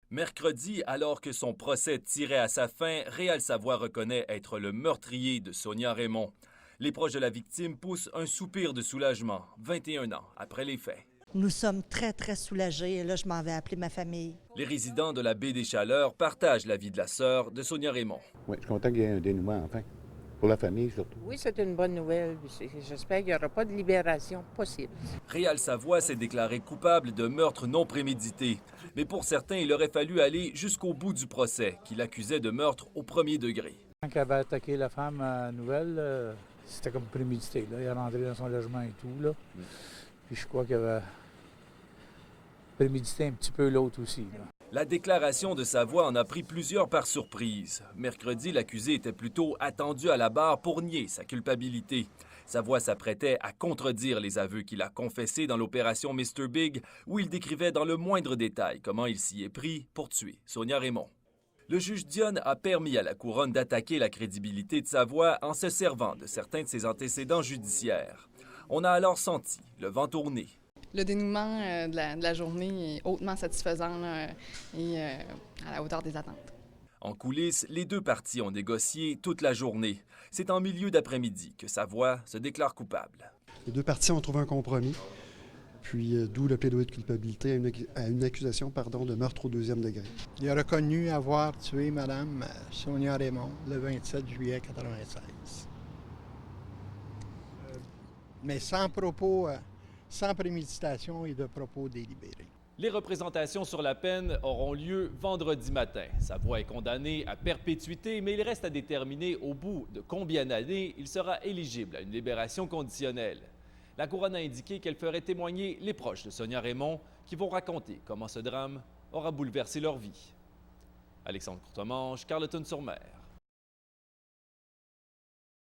Mercredi, alors que son procès tirait à sa fin, Réal Savoie reconnaît être le meurtrier de Sonia Raymond. Les proches de la victime poussent un soupir de soulagement, 21 ans après les faits. Nous sommes très, très soulagés. Et là, je m'en vais appeler ma famille. Les résidents de la baie des Chaleurs partagent l'avis de la sœur de Sonia Raymond. Oui, je suis content qu'il y ait un dénouement enfin. Pour la famille surtout. Oui, c'est une bonne nouvelle. J'espère qu'il n'y aura pas de libération possible. Réal Savoie s'est déclaré coupable de meurtre non prémédité. Mais pour certains, il aurait fallu aller jusqu'au bout du procès, qui l'accusait de meurtre au premier degré. Quand il avait attaqué la femme nouvelle, c'était comme prémédité. Là. Il est rentré dans son logement et tout. Là. Puis je crois qu'il avait prémédité un petit peu l'autre aussi. Là. La déclaration de Savoie en a pris plusieurs par surprise. Mercredi, l'accusé était plutôt attendu à la barre pour nier sa culpabilité. Savoie s'apprêtait à contredire les aveux qu'il a confessés dans l'opération Mr. Big, où il décrivait dans le moindre détail comment il s'y est pris pour tuer Sonia Raymond. Le juge Dionne a permis à la couronne d'attaquer la crédibilité de Savoie en se servant de certains de ses antécédents judiciaires. On a alors senti le vent tourner. Le dénouement de la journée est hautement satisfaisant là, et à la hauteur des attentes. En coulisses, les deux parties ont négocié toute la journée. C'est en milieu d'après-midi que Savoie se déclare coupable. Les deux parties ont trouvé un compromis, puis d'où le plaidoyer de culpabilité à une accusation de meurtre au deuxième degré. Il a reconnu avoir tué Mme Sonia Raymond le 27 juillet 1996. Mais sans propos, sans préméditation et de propos délibérés. Les représentations sur la peine auront lieu vendredi matin. Savoie est condamné à perpétuité, mais il reste à déterminer au bout de combien d'années il sera éligible à une libération conditionnelle. La couronne a indiqué qu'elle ferait témoigner les proches de Sonia Raymond qui vont raconter comment ce drame aura bouleversé leur vie. Alexandre Courtemanche, Carleton-sur-Mer.